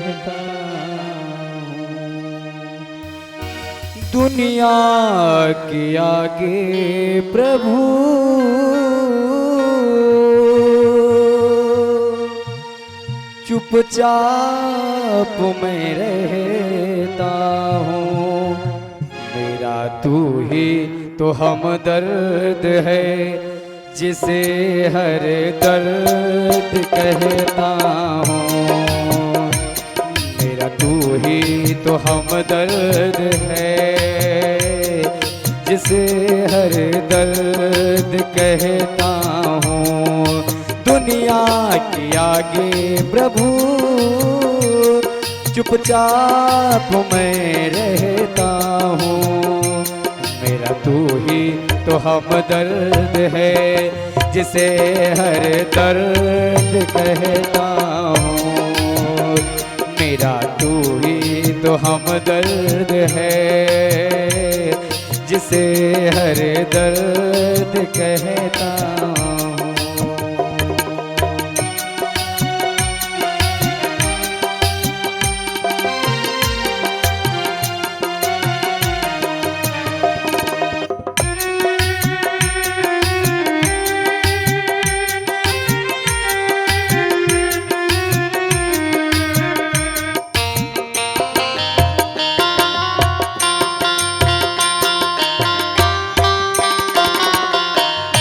रहता हूँ। दुनिया के आगे प्रभु चुपचाप मैं रहता हूँ। मेरा तू ही तो हमदर्द है जिसे हर दर्द कहता हूँ। मेरा तू ही तो हमदर्द है जिसे हर दर्द कहता हूँ। दुनिया के आगे प्रभु चुपचाप मैं रहता हूँ। मेरा तू ही तो हमदर्द है जिसे हर दर्द कहता हूँ। मेरा तू ही तो हमदर्द है जिसे हर दर्द कहता हूँ।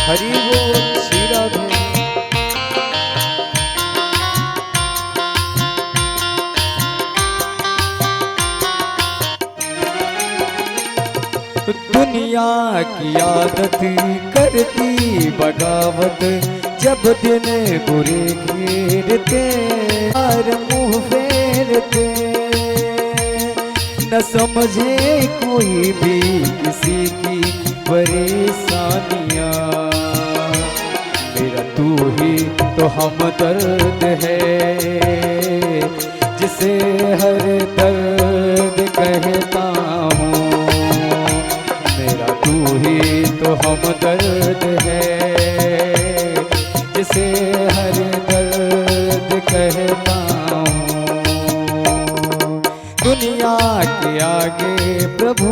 हरि बोल श्री राधे। दुनिया की आदत करती बगावत जब दिन बुरे घेरते और मुंह फेरते न समझे कोई भी किसी की परेशानियां। मेरा तू ही तो हमदर्द है जिसे हर दर्द कहता हूँ। मेरा तू ही तो हमदर्द है जिसे हर दर्द कहता हूँ। दुनिया के आगे प्रभु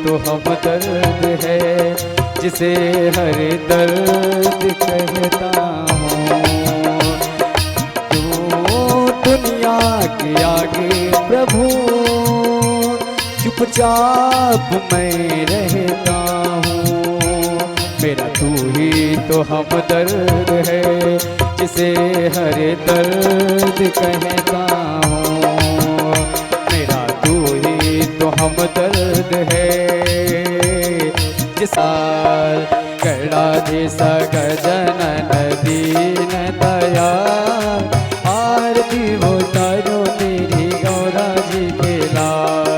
तो हमदर्द है जिसे हर दर्द कहता हूँ। तो दुनिया के आगे प्रभु चुपचाप मैं रहता हूँ। मेरा तू ही तो हमदर्द है जिसे हर दर्द कहता हूँ। मेरा तू ही तो हमदर्द है साल गणाधीश गजानन दीन दयाल। आरती उतारो तेरी गौरा जी के लाल।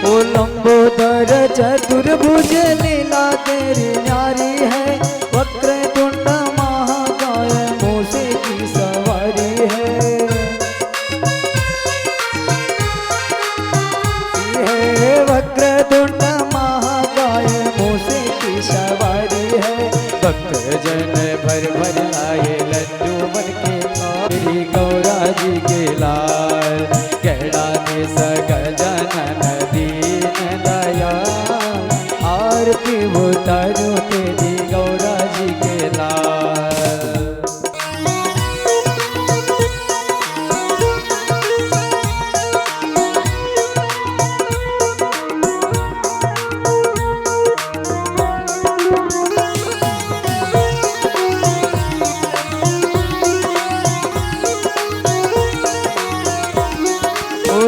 ओ लंबोदर चतुर्भुज लीला तेरी न्यारी है। वक्र तुंड महाकाय मूसे की सवारी है। वक्र तुंड महाकाय मूसे की सवारी है। भक्त जन भर भर लाए लड्डू बन के तेरी गौरा जी के लाल। गणाधीश गजानन दीन दयाल। आरती उतारो तेरी गौरा जी के लाल।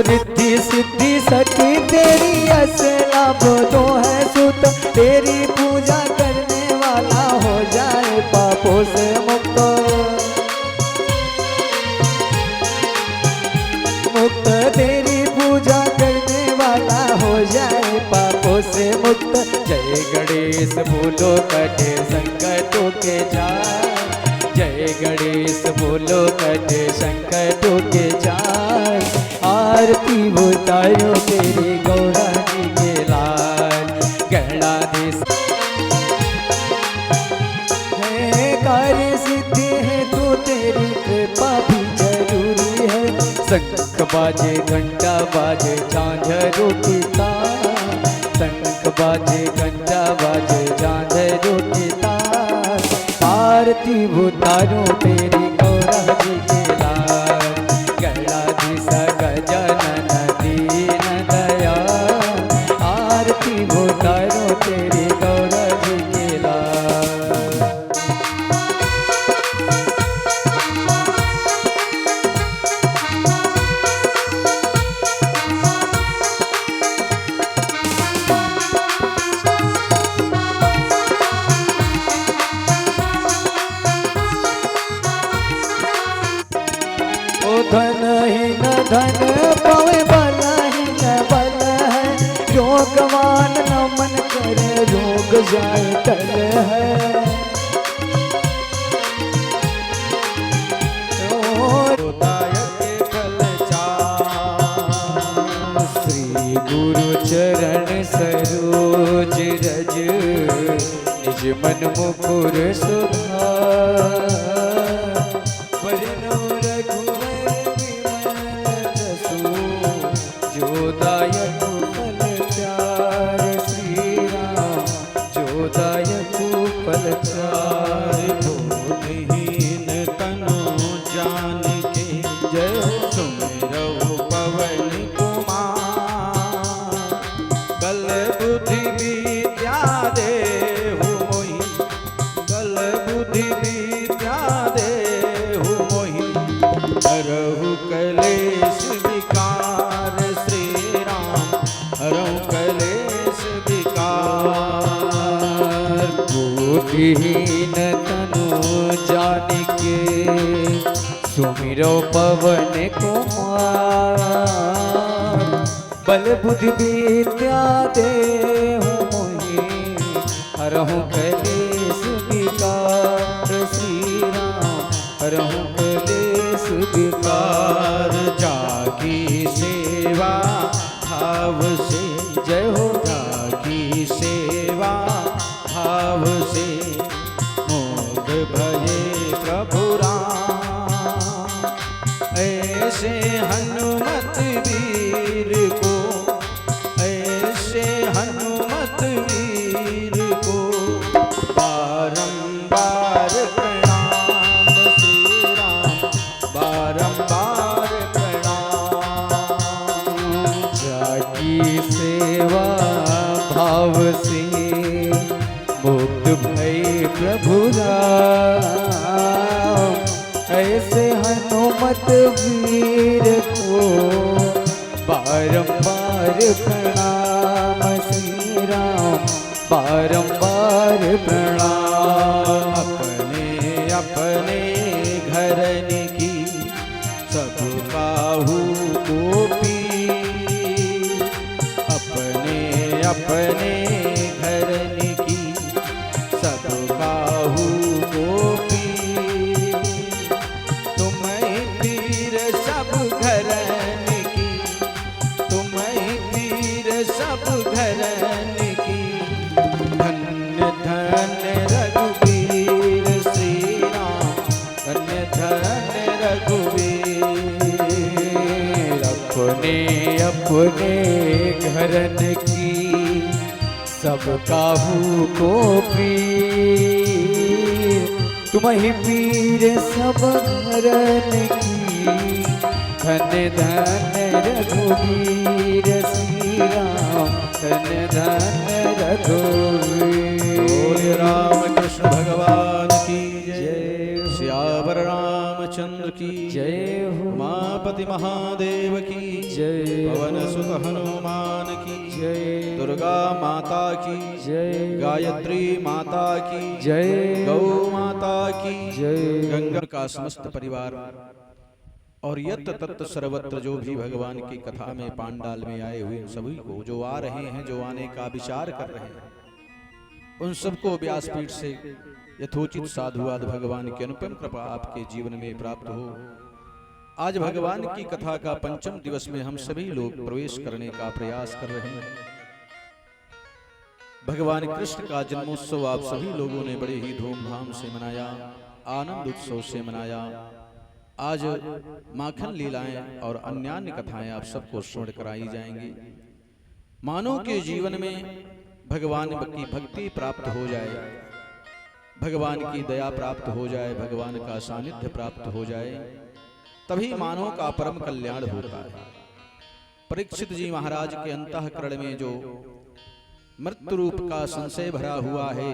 रिद्धि सिद्धि सखी तेरी असला बोलो है सुत। तेरी पूजा करने पापों से मुक्त, मुक्त तेरी पूजा करने वाला हो जाए पापों से मुक्त। जय गणेश बोलो कटे संकटों के जाए, जय गणेश बोलो कटे संकटों के जाए। आरती उतारो तेरे गौरानी के लाल गणाधीश, है कार्य सिद्धि है तो तेरी कृपा भी जरूरी है। शंख बाजे घंटा बाजे झांझरों की तार, शंख बाजे घंटा बाजे झांझरों की तार। आरती उतारो तेरी गौरानी के लाल गणाधीश गजानन दीन दयाल। आरती उतारो तेरी गौरानी के लाल। धन ही न धन पावे बल ही न बल है, योगवान न मन करे रोग जाए टल है। श्री गुरु चरण सरोज रज, निज मन मुकुर सुधार। वरनो जोदायक फल चार, श्री राम जोदायक फल चार। बोधहीन तनु जान के जय सुमिरौ पवन कुमार। बल बुद्धि विद्या देहु मोहि, बल बुद्धि विद्या देहु मोहि। हरहु कलेश विकार, श्री राम हरहु कलेश विकार। बुद्धिहीन तनु जान के सुमिरो पवन कुमार। बल बुद्धि विद्या देहु मोहि, हरहु कलेश विकार। श्री राम हरहु कलेश विकार। जाकी सेवा भाव से, जय हो जाकी सेवा भाव से। मोद भये प्रभु राम, ऐसे हनुमत वीर को, ऐसे हनुमत वीर को। बारंबार प्रणाम श्री राम, बारंबार प्रणाम। जाकी सेवा भाव से मुक्त भय प्रभु राम। ऐसे हनुमत वीर को बारंबार प्रणाम। श्री राम बारंबार प्रणाम। अपने अपने घरन की सब काहू को पी, अपने अपने घरन की सब काहू को पी। तुम्हें पीर सब घरन की, तुम्हें पीर सब घरन की। धन्य धन्य रघुवीर श्री राम, धन्य धन्य रघुवीर। अपने अपने घरन की सब काहू को पीर। तुम्हीं पीर सब घरन की, धन्य धन्य रघुवीर। श्री राम धन्य धन्य रघुवीर। बोले राम कृष्ण भगवान की जय। श्यावर रामचंद्र की जय हो। उमापति महादेव की जय। पवन सुत हनुमान की जय। दुर्गा माता की जय, गायत्री माता की जय, गौ माता की जय। गंगा का समस्त परिवार और यत्र तत्र सर्वत्र जो भी भगवान की कथा में पांडाल में आए हुए सभी को, जो आ रहे हैं, जो आने का विचार कर रहे हैं, उन सबको व्यासपीठ से यथोचित साधुवाद भगवान की अनुपम कृपा आपके जीवन में प्राप्त हो। आज भगवान की कथा का पंचम दिवस में हम सभी लोग प्रवेश करने का प्रयास कर रहे हैं। भगवान कृष्ण का जन्मोत्सव आप सभी लोगों ने बड़े ही धूमधाम से मनाया, आनंद उत्सव से मनाया। आज माखन लीलाएं और अन्यान्य कथाएं आप सबको श्रवण कराई जाएंगी। मानव के जीवन में भगवान की भक्ति प्राप्त हो जाए, भगवान की दया प्राप्त हो जाए, भगवान का सानिध्य प्राप्त हो जाए, तभी मानव का परम कल्याण होता है। परीक्षित जी महाराज के अंतःकरण में जो मृत्यु रूप का संशय भरा हुआ है,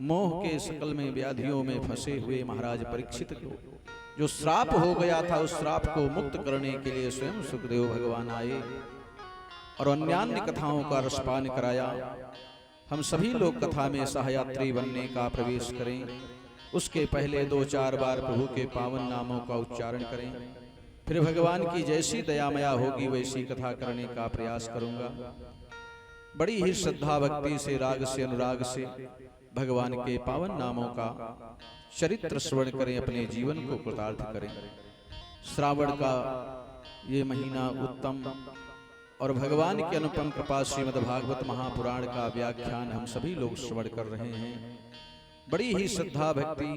मोह के शकल में व्याधियों में फंसे हुए महाराज परीक्षित को जो श्राप हो गया था, उस श्राप को मुक्त करने के लिए स्वयं सुखदेव भगवान आए और अन्यान्य कथाओं का रसपान कराया। हम सभी लोग कथा में सहयात्री बनने का प्रवेश करें। उसके पहले 2-4 बार प्रभु के पावन नामों का उच्चारण करें। फिर भगवान की जैसी दयामया होगी वैसी कथा करने का प्रयास करूंगा। बड़ी ही श्रद्धा भक्ति से, राग से, अनुराग से भगवान के पावन नामों का चरित्र श्रवण करें, अपने जीवन को कृतार्थ करें। श्रावण का ये महीना उत्तम और भगवान की अनुपम कृपा श्रीमद् भागवत महापुराण का व्याख्यान हम सभी लोग श्रवण कर रहे हैं। बड़ी ही श्रद्धा भक्ति,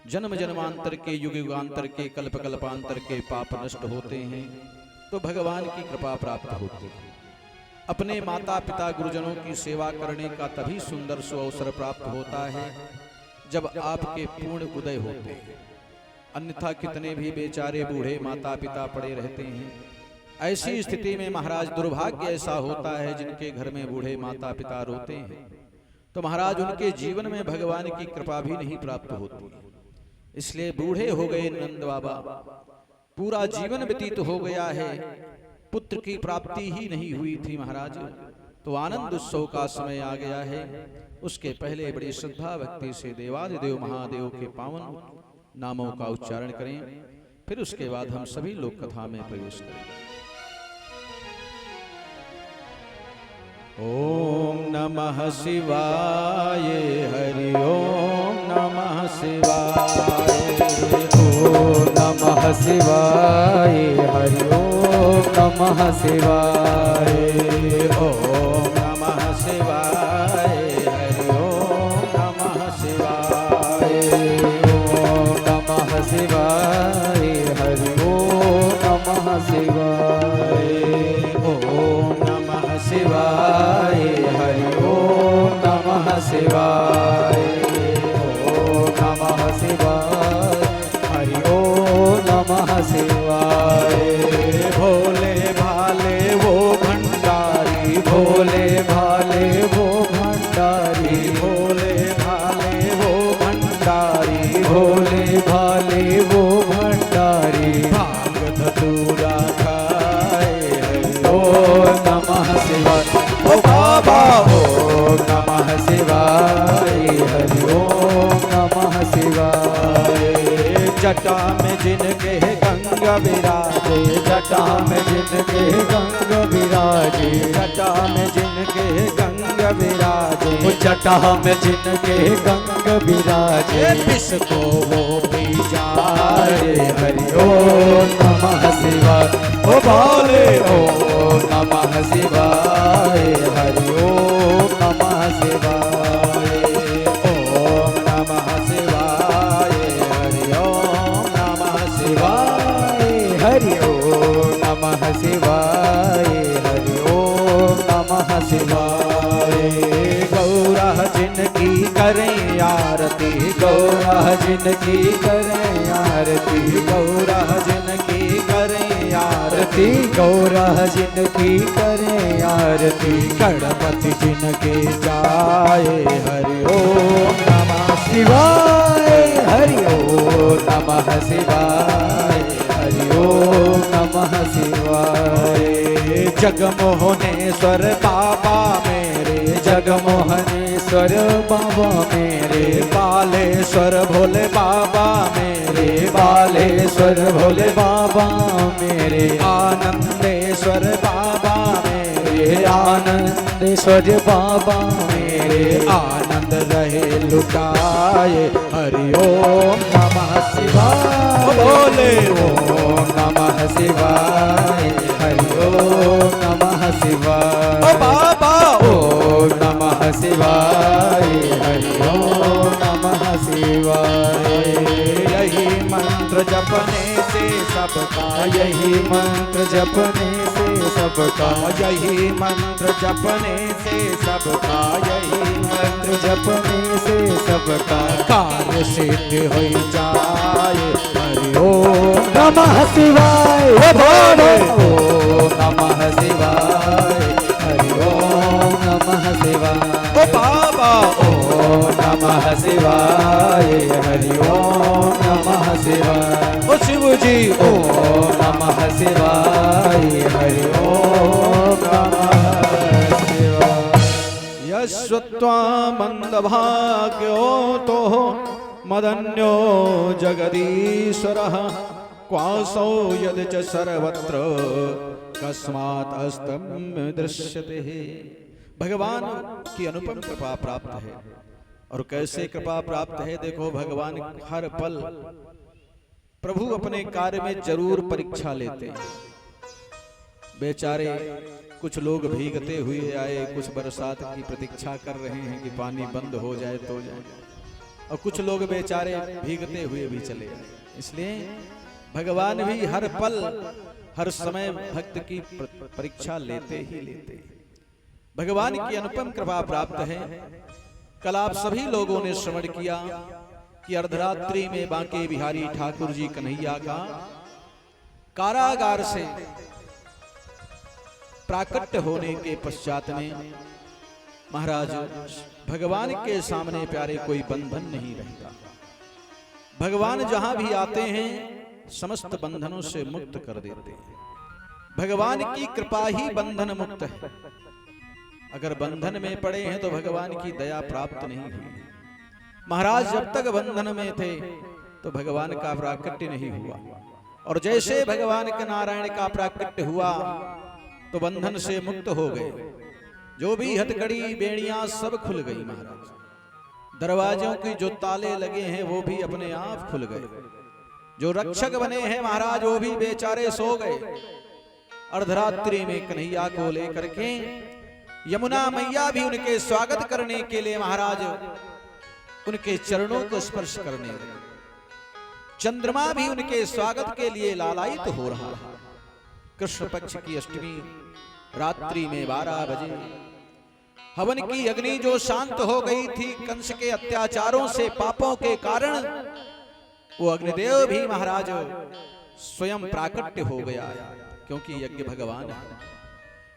जन्म जन्मांतर के, युग युगांतर के, कल्प कल्पांतर के पाप नष्ट होते हैं तो भगवान की कृपा प्राप्त होती है। अपने माता पिता गुरुजनों की सेवा करने का तभी सुंदर सुअवसर प्राप्त होता है जब आपके पूर्ण उदय होते हैं। अन्यथा कितने भी बेचारे बूढ़े माता पिता पड़े रहते हैं। ऐसी स्थिति में महाराज दुर्भाग्य ऐसा होता है जिनके घर में बूढ़े माता पिता रोते हैं तो महाराज उनके जीवन में भगवान की कृपा भी नहीं प्राप्त होती। इसलिए बूढ़े हो गए नंद बाबा, पूरा जीवन व्यतीत हो गया है, पुत्र की प्राप्ति ही नहीं हुई थी महाराज, तो आनंद उत्सव का समय आ गया है। उसके पहले बड़ी श्रद्धा भक्ति से देवादिदेव महादेव के पावन नामों का उच्चारण करें। फिर उसके बाद हम सभी लोग कथा में प्रवेश करेंगे। ओम नमः शिवाय, हरि ओम नमः शिवाय, ओम नमः शिवाय, हरि ओम नमः शिवाय, ओम नमः शिवाय, हरि ओम नमः शिवाय, ओम नमः शिवाय, हरि ओम नमः शिवाय, ओम नमः शिवाय, हरि ओम नमः शिवाय, ओम नमः शिवाय, हरि ओम नमः शिवाय। भोले भाले वो भंडारी, भोले भाले वो भंडारी, भोले भाले वो भंडारी, भोले भाले वो भंडारी, भांग धतूरा खाए, ओम नमः शिवाय। ओ बाबा ओम नमः शिवाय, हरि ओम नमः शिवाय। जटा में जिनके गंगा विराजे, जटा में जिनके गंग विराजे, जटा में जिनके गंगा विराजे, वो जटा में जिनके गंग विराजे, विष को वो पी जाए, हरि ओम नमः शिवाय। ओ भोले ओम नमः शिवाय, हरि ओम नमः शिवाय, ओम नमः शिवाय, हरि ओम नमः शिवाय, हरि ओम नमः शिवाय, हरि ओम नमः शिवाय। गौरा जिनकी करें आरती, गौरा जिनकी करें आरती, गौरा जिनकी करें आरती, गौरा जिनकी करें आरती, गणपति जिनके जाए, हरि ओम नमः शिवाय, हरि ओम नमः शिवाय, हरि ओम नमः शिवाय। जगमोहनेश्वर बाबा मेरे, जगमोहनेश्वर बाबा मेरे, बालेश्वर भोले बाबा मेरे, बालेश्वर भोले बाबा मेरे, आनंदेश्वर बाबा मेरे, आनंदेश्वर बाबा मेरे, आनंद रहे लुटाए। हरि ओम नमः शिवाय, बोले ओम नमः शिवाय, हरि ओम नमः शिवाय, ओ बाबा ओम नमः शिवाय, हरि ओम नमः शिवाय। यही मंत्र जपने से सबका, यही मंत्र जपने से सबका, यही मंत्र जपने से सबका, यही मंत्र जपने से सबका कार्य सिद्ध हो जाए। हरि ओम नमः शिवाय, बोले ओम नमः शिवाय, हरि ओम नमः शिवाय, ओ बाबा ओम नमः शिवाय, हरि ओम नमः शिवाय, ओ शिव जी ओम नमः शिवाय, हरि ओम नमः शिवाय। यस्त्वा मंदभाग्यो तो मदन्यो जगदीश्वरः क्वासौ यद च सर्वत्र कस्मात् अस्तम दृश्यते। भगवान की अनुपम कृपा प्राप्त है। और कैसे कृपा प्राप्त है, देखो भगवान हर पल प्रभु अपने कार्य में जरूर परीक्षा लेते हैं। बेचारे कुछ लोग भीगते हुए आए, कुछ बरसात की प्रतीक्षा कर रहे हैं कि पानी बंद हो जाए तो जाए, और कुछ लोग बेचारे भीगते हुए भी चले आए। इसलिए भगवान भी हर पल हर समय भक्त की परीक्षा लेते ही लेते हैं। भगवान की अनुपम कृपा प्राप्त है। कल आप सभी लोगों ने श्रवण किया कि अर्धरात्रि में बांके बिहारी ठाकुर जी कन्हैया का कारागार से प्राकट्य होने के पश्चात में महाराज भगवान के सामने प्यारे कोई बंधन नहीं रहता। भगवान जहां भी आते हैं समस्त बंधनों से मुक्त कर देते हैं। भगवान की कृपा ही बंधन मुक्त है। अगर बंधन में पड़े हैं तो भगवान की दया प्राप्त नहीं हुई। महाराज जब तक बंधन में थे तो भगवान का प्राकट्य नहीं हुआ, और जैसे भगवान के नारायण का प्राकट्य हुआ तो बंधन से मुक्त हो गए। जो भी हथकड़ी बेड़ियां सब खुल गई महाराज। दरवाजों की जो ताले लगे हैं वो भी अपने आप खुल गए। जो रक्षक बने हैं महाराज वो भी बेचारे सो गए। अर्धरात्रि में कन्हैया को लेकर के यमुना मैया भी उनके स्वागत करने के लिए महाराज उनके चरणों को स्पर्श करने लगे। चंद्रमा भी उनके स्वागत के लिए लालायित हो रहा है। कृष्ण पक्ष की अष्टमी रात्रि में 12 बजे हवन की अग्नि जो शांत हो गई थी कंस के अत्याचारों से, पापों के कारण, वो अग्निदेव भी महाराज स्वयं प्राकट्य हो गया है, क्योंकि यज्ञ भगवान है।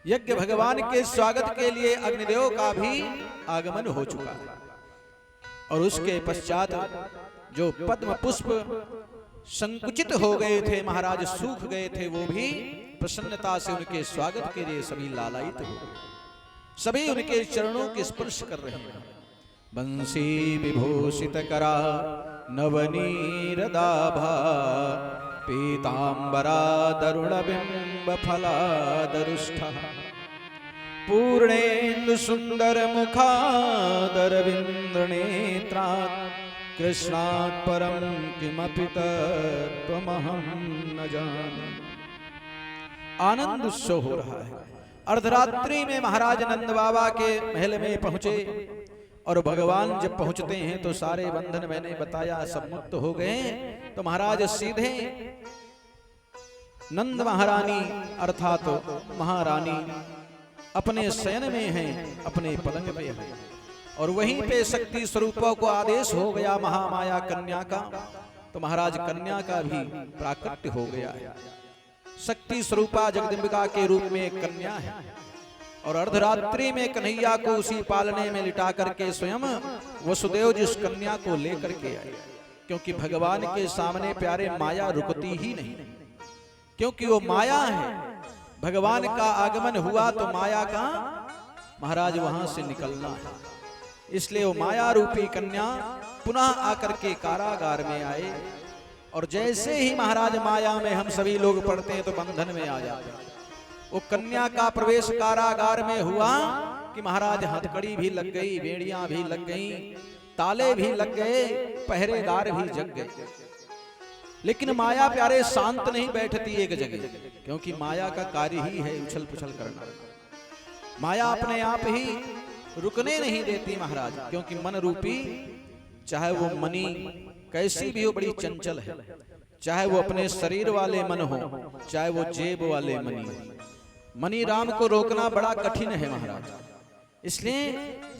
यज्ञ भगवान के स्वागत के लिए अग्निदेव का भी आगमन हो चुका है। और उसके पश्चात जो पद्म पुष्प संकुचित हो गए थे महाराज, सूख गए थे, वो भी प्रसन्नता से उनके स्वागत के लिए सभी लालायित हो गए। सभी उनके चरणों के स्पर्श कर रहे हैं। बंसी विभूषित करा नवनीरदाभा पीतांबरा दरुण बिंब फलादरुष्ठः पूर्णेन्दु सुंदर मुखादरविंद नेत्रात् कृष्णात् परम किमपि तत्त्वमहं न जाने। आनंद उत्सव हो रहा है। अर्धरात्रि में महाराज नंद बाबा के महल में पहुंचे, और भगवान जब पहुंचते हैं तो सारे बंधन मैंने बताया सब मुक्त हो गए। तो महाराज सीधे नंद महारानी अर्थात महारानी अपने शयन में हैं, अपने पलंग पे हैं, और वहीं पे शक्ति स्वरूपों को आदेश हो गया महामाया कन्या का। तो महाराज कन्या का भी प्राकट्य हो गया है। शक्ति स्वरूपा जगदम्बिका के रूप में एक कन्या है, और अर्धरात्रि में कन्हैया को उसी पालने में लिटा करके स्वयं वसुदेव जिस कन्या को लेकर के आए। क्योंकि भगवान के सामने प्यारे माया रुकती ही नहीं, क्योंकि वो माया है। भगवान का आगमन हुआ तो माया का महाराज वहां से निकलना है। इसलिए वो माया रूपी कन्या पुनः आकर के कारागार में आए और जैसे ही महाराज माया में हम सभी लोग पढ़ते हैं तो बंधन में आ जाते हैं। वो कन्या का प्रवेश कारागार में हुआ कि महाराज हथकड़ी भी लग गई, बेड़ियां भी लग गईं, ताले भी लग गए, पहरेदार भी जग गए। लेकिन माया प्यारे शांत नहीं बैठती एक जगह, क्योंकि माया का कार्य ही है उछल पुछल करना। माया अपने आप ही रुकने नहीं देती महाराज, क्योंकि मन रूपी चाहे वो मणि कैसी भी हो बड़ी चंचल है, चाहे वो अपने शरीर वाले मन हो, चाहे वो जेब वाले मणि। मणि राम को रोकना बड़ा कठिन है महाराज। इसलिए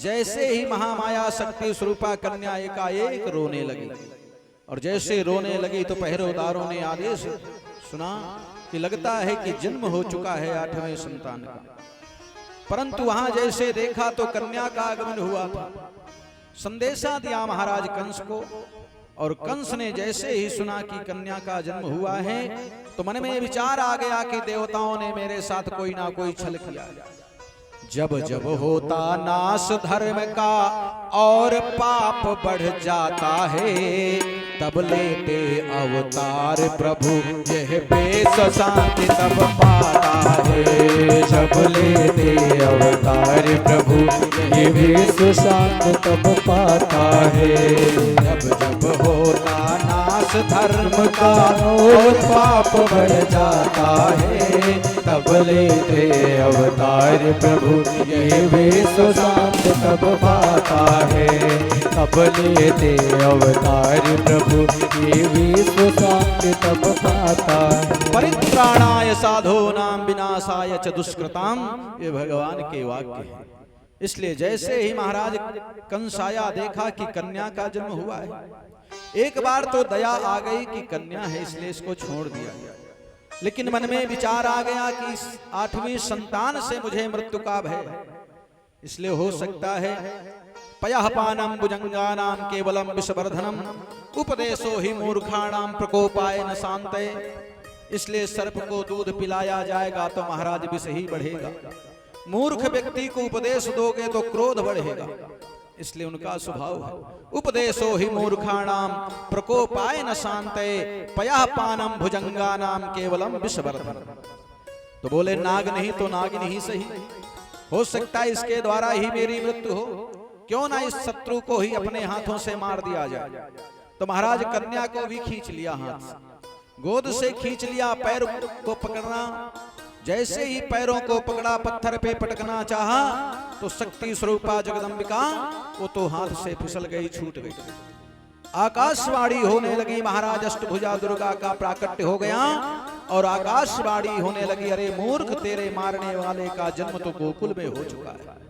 जैसे ही महामाया शक्ति स्वरूपा कन्या एकाएक रोने लगी और जैसे रोने लगी तो पहरेदारों ने आदेश सुना कि लगता है कि जन्म हो चुका है 8वें संतान का। परंतु वहां जैसे देखा तो कन्या का आगमन हुआ था। संदेशा दिया महाराज कंस को और कंस ने जैसे ही सुना कि कन्या का जन्म हुआ है तो मन में विचार आ गया कि देवताओं ने मेरे साथ कोई ना कोई छल किया। जब जब होता नाश धर्म का और पाप बढ़ जाता है, तब लेते अवतार प्रभु यह बेस शांति तब पाता है। जब लेते अवतार प्रभु ये बेस शांति तब पाता है। जब जब होता नाश धर्म का और पाप बढ़ जाता है, तब लेते अवतार प्रभु ये बेस शांत तब पाता है। तब लेते अवतार प्रभु ये बेस शांत तब पाता है। परित्राणाय साधूनां विनाशाय च दुष्कृताम, ये भगवान के वाक्य है। इसलिए जैसे ही महाराज कंस आया, देखा कि कन्या का जन्म हुआ है, एक बार तो दया आ गई कि कन्या है इसलिए इसको छोड़ दिया गया। लेकिन मन में विचार आ गया कि इस 8वीं संतान से मुझे मृत्यु का भय है, इसलिए हो सकता है पयः पानम भुजंगानां केवलम विषवर्धनम उपदेशो ही मूर्खाणां प्रकोपाय न शांते। इसलिए सर्प को दूध पिलाया जाएगा तो महाराज विष ही बढ़ेगा। मूर्ख व्यक्ति को उपदेश दोगे तो क्रोध बढ़ेगा, इसलिए उनका स्वभाव है उपदेशो ही मूर्खाणां प्रकोपाय न शांते पयः पानम भुजंगानां केवलम विषवर्धनम। तो बोले नाग नहीं तो नागिन ही सही, हो सकता है इसके द्वारा ही मेरी मृत्यु हो, क्यों ना इस शत्रु को ही अपने हाथों से मार दिया जाए। तो महाराज कन्या को भी खींच लिया, हाथ से गोद से खींच लिया। पैर को पकड़ना, जैसे ही पैरों को पकड़ा पत्थर पे पटकना चाहा तो शक्ति स्वरूपा जगदम्बिका वो तो हाथ से फिसल गई, छूट गई। आकाशवाणी होने लगी, महाराज अष्टभुजा दुर्गा का प्राकट्य हो गया और आकाशवाणी होने लगी, अरे मूर्ख तेरे मारने वाले का जन्म तो गोकुल में हो चुका है।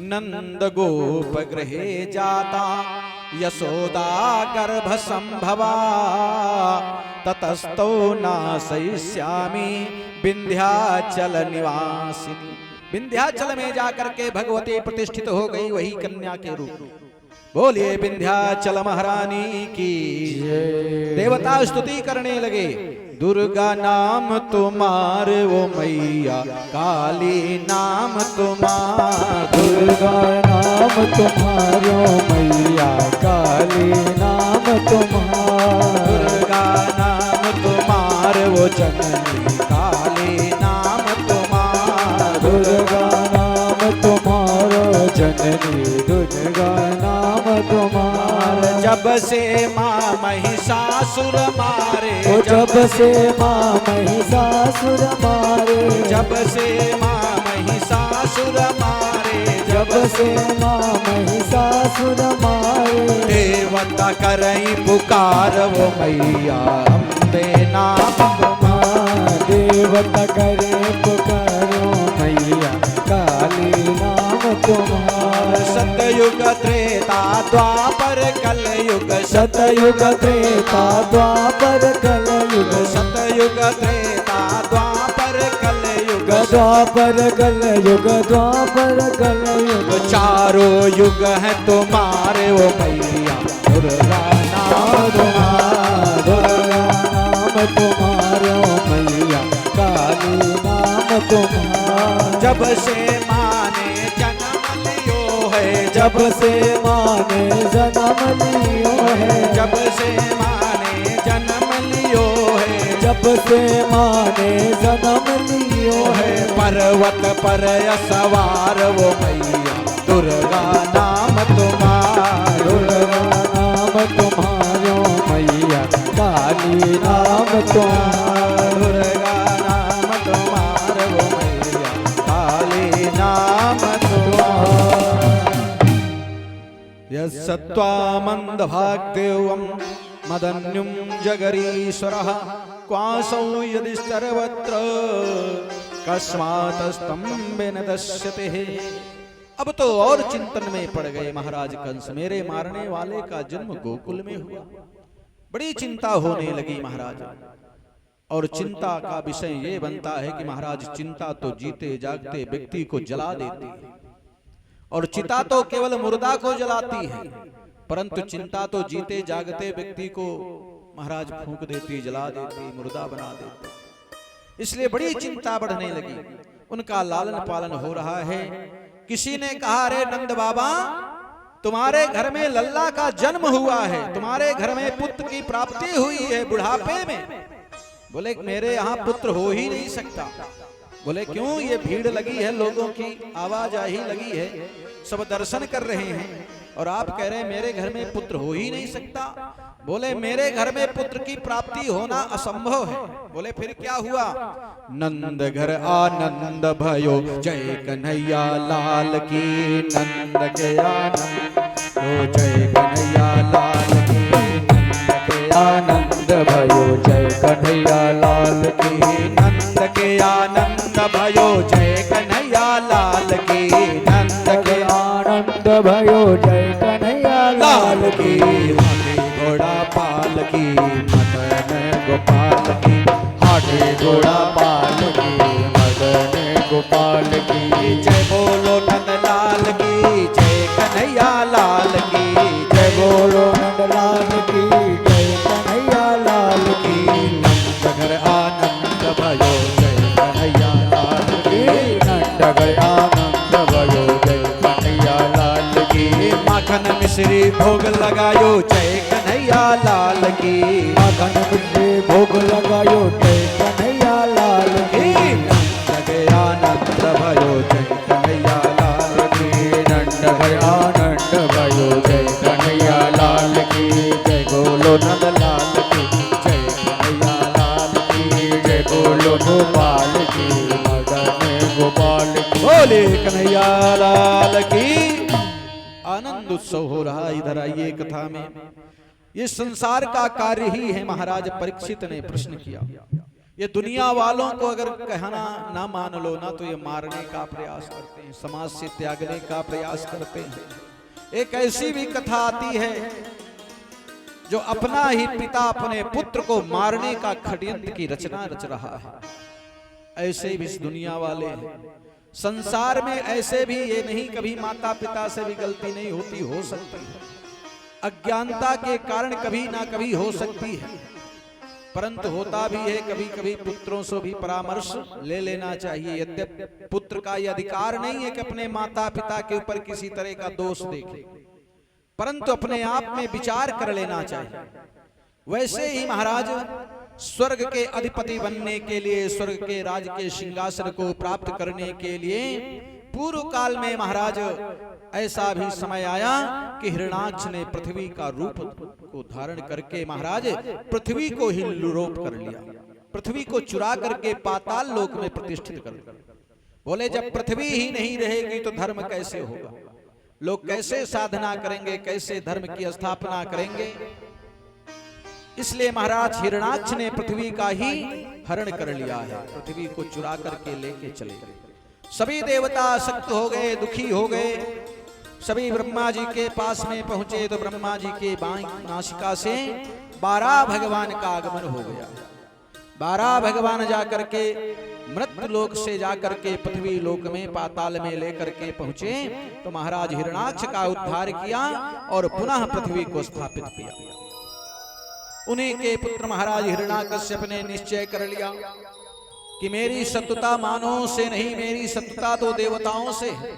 नंद गोप गृहे जाता यशोदा गर्भ संभवा, ततस्तो नाशयिष्यामि विंध्याचल निवासिनी। विंध्याचल में जाकर के भगवती प्रतिष्ठित हो गई, वही कन्या के रूप। बोलिए विंध्याचल महारानी की। देवता स्तुति करने लगे, दुर्गा नाम तुम्हार वो मैया, काली नाम तुम्हार। दुर्गा नाम तुम्हारो मैया, काली नाम तुम्हार। दुर्गा नाम तुम्हार वो जननी, काली नाम तुम्हार। दुर्गा नाम तुम्हारो जननी, दुर्गा नाम तुम्हार। जब से माँ महिषासुर मारे, जब से माँ महिषासुर मारे, जब से माँ महिषासुर मारे, जब से माँ महिषासुर मारे। देवता करई पुकार वो मैया, अम्बे नाम तुम्हार। देवता करे पुकारो मैया, काली नाम तुम्हार। सतयुग त्रेता द्वापर कलयुग, सतयुग त्रेता द्वापर कलयुग, सतयुग त्रेता द्वापर कलयुग, द्वापर कलयुग, द्वापर कलयुग। चारों युग है तुम्हारे वो मैया, दुर्गा नाम तुम्हार। दुर्गा नाम तुम्हारो मैया, काली नाम जब से माने जन्म लियो है, जब से माने जन्म लियो है, जब से माने जन्म लियो है, जब से माने जन्म लियो है। पर्वत पर सवार वो मैया दुर्गा नाम तुम्हारा, दुर्गा नाम तुम्हारो मैया, काली नाम तुम्हारो, दुर्गा नाम तुम्हारा वो मैया काली नाम तुम्हारा। यत्सत्त्वामन्द भाग्देवं मदन्युं जगरीश्वरः क्वासौ यदि सर्वत्र कस्मातस्तं विनदस्यते। अब तो और चिंतन में पड़ गए महाराज कंस। मेरे मारने वाले का जन्म गोकुल में हुआ, बड़ी चिंता होने लगी महाराज। और चिंता का विषय ये बनता है कि महाराज चिंता तो जीते जागते व्यक्ति को जला देती है, और चिता तो केवल मुर्दा को जलाती है, परंतु चिंता तो जीते जागते व्यक्ति को महाराज फूंक देती, जला देती, मुर्दा बना देती। इसलिए बड़ी चिंता बढ़ने लगी। उनका लालन पालन हो रहा है। किसी ने कहा, अरे नंद बाबा, तुम्हारे घर में लल्ला का जन्म हुआ है, तुम्हारे घर में पुत्र की प्राप्ति हुई है बुढ़ापे में। बोले मेरे यहाँ पुत्र हो ही नहीं सकता। बोले क्यों? ये भीड़ लगी है, लोगों की आवाजाही लगी है, सब दर्शन कर रहे हैं, और आप कह रहे हैं मेरे घर में पुत्र हो ही नहीं सकता। बोले मेरे घर में पुत्र की प्राप्ति होना असंभव है। बोले फिर क्या हुआ? नंद घर आनंद भयो, जय कन्हैया लाल की, नंद के आनंद हो, जय कन्हैया लाल की, नंद के आनंद भयो, जय कन्हैया लाल की, नंद के आनंद भयो, जय कन्हैया लाल की, नंद के आनंद भयो, जय कन्हैया लाल की। घोड़ा पाल की, मदन गोपाल की, हाथी घोड़ा पाल की, मदन गोपाल की। जय बोलो नंद लाल की, जय कन्हैया लाल की, जय बोलो नंद लाल की, जय कन्हैया लाल की। नंद घर आनंद भयो, जय कन्हैया लाल की, नंद घर आनंद भयो, जय कन्हैया लाल की। माखन मिश्री भोग लगायो, जय कन्हैया लाल की, माखन मिश्री भोग लगायो, जय कन्हैया लाल की। नंद के आनंद भयो, जय कन्हैया लाल की, नंद घर आनंद भयो, जय कन्हैया लाल की। जय बोलो नंद लाल की, जय कन्हैया लाल की। जय बोलो गोपाल की, मदन गोपाल की। बोले कन्हैया लाल की। आनंद उत्सव हो रहा। इधर आइए कथा में। ये संसार का कार्य ही है। महाराज परीक्षित ने प्रश्न किया, ये दुनिया वालों को अगर कहना ना मान लो ना, तो ये मारने का प्रयास करते हैं, समाज से त्यागने का प्रयास करते हैं। एक ऐसी भी कथा आती है जो अपना ही पिता अपने पुत्र को मारने का षड्यंत्र की रचना रच रहा है। ऐसे भी इस दुनिया वाले हैं। संसार में ऐसे भी ये नहीं, कभी माता पिता से भी गलती नहीं होती, हो सकती है, अज्ञानता के कारण कभी ना कभी हो सकती है, परंतु होता भी है कभी कभी। पुत्रों से भी परामर्श ले लेना चाहिए। यद्यपि पुत्र का यह अधिकार नहीं है कि अपने माता पिता के ऊपर किसी तरह का दोष देखे, परंतु अपने आप में विचार कर लेना चाहिए। वैसे ही महाराज स्वर्ग के अधिपति बनने के लिए, स्वर्ग के राज के सिंहासन को प्राप्त करने के लिए पूर्व काल में महाराज ऐसा भी समय आया कि हिरणाक्ष ने पृथ्वी का रूप को धारण करके महाराज पृथ्वी को ही लुरोप कर लिया, पृथ्वी को चुरा करके पाताल लोक में प्रतिष्ठित कर दिया। बोले जब पृथ्वी ही नहीं रहेगी तो धर्म कैसे होगा? लोग कैसे साधना करेंगे, कैसे धर्म की स्थापना करेंगे? इसलिए महाराज हिरणाक्ष ने पृथ्वी का ही हरण कर लिया है, पृथ्वी को चुरा करके लेके चले गए। सभी देवता आसक्त हो गए, दुखी हो गए। सभी ब्रह्मा जी के पास में पहुंचे तो ब्रह्मा जी के बाईं नासिका से 12 भगवान का आगमन हो गया। 12 भगवान जाकर के मृत्यु लोक से जाकर के पृथ्वी लोक में पाताल में लेकर के पहुंचे तो महाराज हिरणाक्ष का उद्धार किया और पुनः पृथ्वी को स्थापित किया। उन्हीं के पुत्र महाराज हिरण्याकश्यप ने निश्चय कर लिया कि मेरी सत्ता मानव से नहीं, मेरी सत्ता तो देवताओं से है।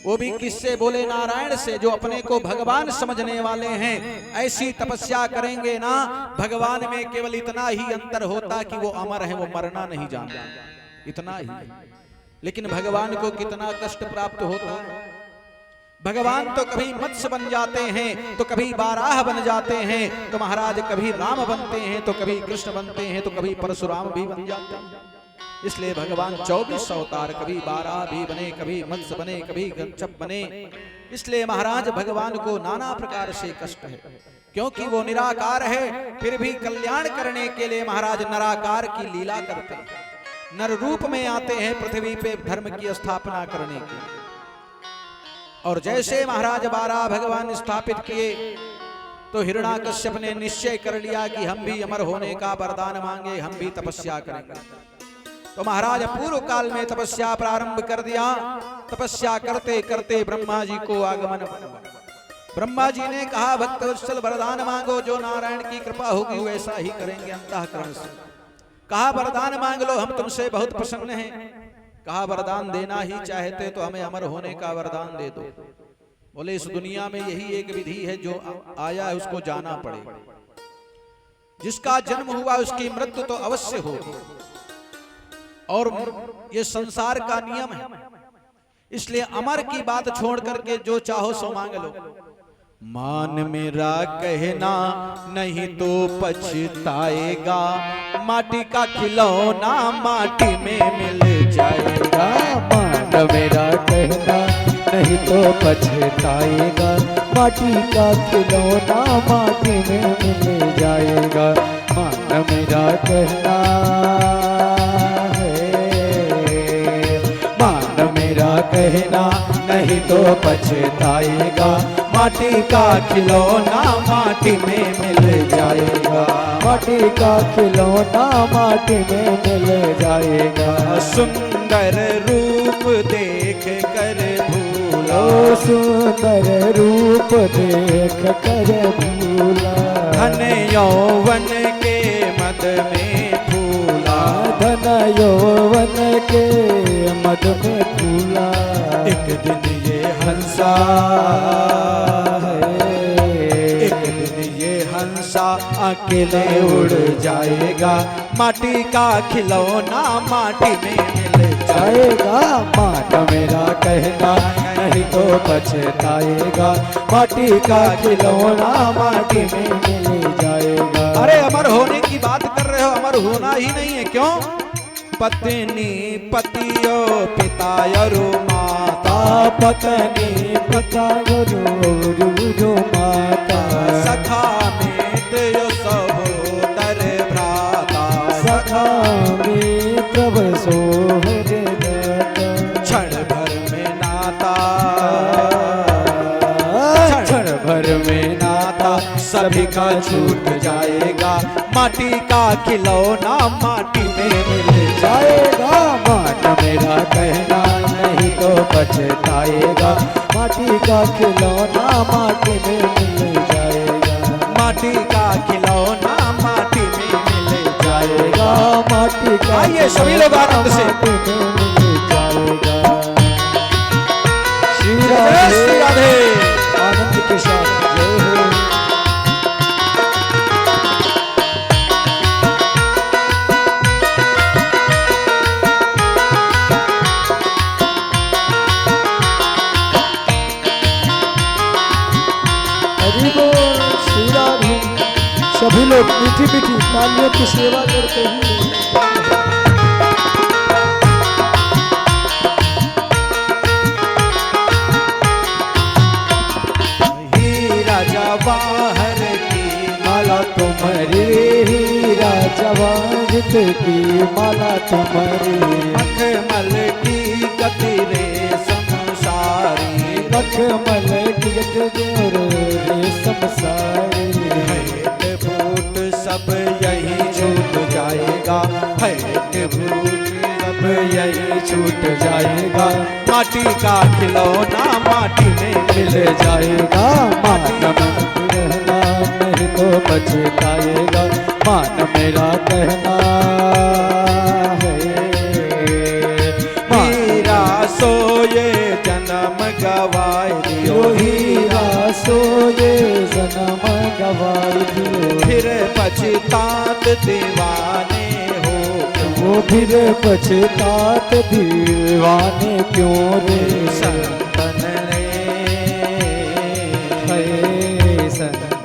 वो भी किससे? बोले नारायण से, जो अपने को भगवान समझने वाले हैं। ऐसी तपस्या करेंगे ना, भगवान में केवल इतना ही अंतर होता कि वो अमर है, वो मरना नहीं जानता, इतना ही। लेकिन भगवान को कितना कष्ट प्राप्त होता है। भगवान तो कभी मत्स्य बन जाते हैं, तो कभी बाराह बन जाते हैं, तो महाराज कभी राम बनते हैं, तो कभी कृष्ण बनते हैं, तो कभी परशुराम भी बन जाते हैं। इसलिए भगवान 24 अवतार, कभी बाराह भी बने, कभी मत्स्य बने, कभी गंचप बने। इसलिए महाराज भगवान को नाना प्रकार से कष्ट है, क्योंकि वो निराकार है, फिर भी कल्याण करने के लिए महाराज निराकार की लीला करते हैं। नर रूप में आते हैं पृथ्वी पे धर्म की स्थापना करने के। और जैसे महाराज बारह भगवान स्थापित किए, तो हिरण्याकश्यप ने निश्चय कर लिया कि हम भी अमर होने का वरदान मांगे, हम भी तपस्या करेंगे। तो महाराज पूर्व काल में तपस्या प्रारंभ कर दिया। तपस्या करते करते ब्रह्मा जी को आगमन हुआ। ब्रह्मा जी ने कहा, भक्तवत्सल वरदान मांगो, जो नारायण की कृपा होगी वैसा ही करेंगे अंतःकरण से। कहा वरदान मांग लो, हम तुमसे बहुत प्रसन्न हैं। कहा वरदान देना ही चाहते तो हमें अमर होने का वरदान दे दो। बोले इस दुनिया में यही एक विधि है, जो आया है उसको जाना पड़ेगा। जिसका जन्म हुआ उसकी मृत्यु तो अवश्य होगी, और ये संसार का नियम है। इसलिए अमर की बात छोड़ करके जो चाहो सो मांग लो। मान मेरा कहना नहीं तो पछताएगा, माटी का खिलौना माटी में मिल जाएगा। मान मेरा कहना नहीं तो पछताएगा, माटी का खिलौना माटी में मिल जाएगा। मान मेरा कहना है, मान मेरा कहना नहीं तो पछताएगा, माटी का खिलौना माटी में मिल जाएगा। माटी का खिलौना माटी में मिल जाएगा। सुंदर रूप देख कर भूला, सुंदर रूप देख कर भूला। धन यौवन के मद में फूला, धन यौवन के मद में फूला। एक दिन ये हंसा है, एक दिन ये हंसा अकेले उड़ जाएगा। माटी का खिलौना माटी में मिल जाएगा। मान मेरा कहना नहीं तो पछताएगा, माटी का खिलौना माटी में मिल जाएगा। अरे अमर होने की बात कर रहे हो, अमर होना ही नहीं है। क्यों? पत्नी पतियो पिता यरु माता, पत्नी पिता यरु माता। सखा मित्र सहोदर भ्राता, सखा मित्र सोहर दाता। क्षण भर में नाता, क्षण भर में नाता सभी का छूट जाएगा। माटी का खिलौना माटी में मिल जाएगा। मान मेरा कहना नहीं तो पछताएगा, माटी का खिलौना माटी में मिल जाएगा। माटी का खिलौना माटी में मिल जाएगा। माटी का आइए सभी लोग आनंद से माटी में मिल जाएगा। श्री राधे आनंद के साथ जय हो। सभी लोग मीठी मीठी तालियों की सेवा करते हैं। हीरा जवाहर की माला तुम्हारी, हीरा जवाहर की माला तुम्हारी। मखमल की गति रे संसारी, मखमल की गति रे संसारी। सब यही छूट जाएगा, फैट भूत सब यही छूट जाएगा। माटी का खिलौना माटी में मिल जाएगा। मान मेरा नहीं तो पछताएगा, मान मेरा कहना है। पछतात दीवाने हो, वो फिर पछतात दीवाने क्यों रे। संतन ने है संत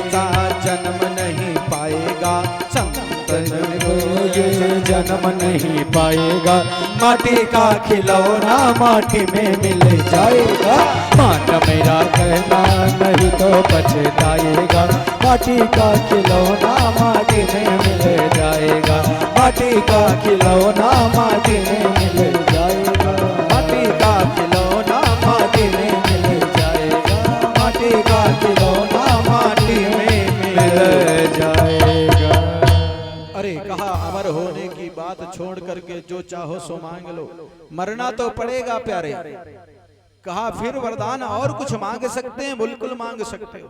का जन्म नहीं पाएगा, संतन को ये जन्म नहीं पाएगा। माटी का खिलौना माटी में मिल जाएगा, मान मेरा कहना नहीं तो पछताएगा। माटी का खिलौना माटी में मिल जाएगा, माटी का खिलौना माटी में मिल जाएगा। माटी का खिलौना माटी में मिल जाएगा, माटी का खिलौना माटी में मिल जाएगा। अरे कहा अमर होने की बात छोड़ करके जो चाहो सो मांग लो, मरना तो पड़ेगा प्यारे। कहा फिर वरदान और कुछ मांग सकते हैं, बिल्कुल मांग सकते हो।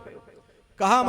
कहा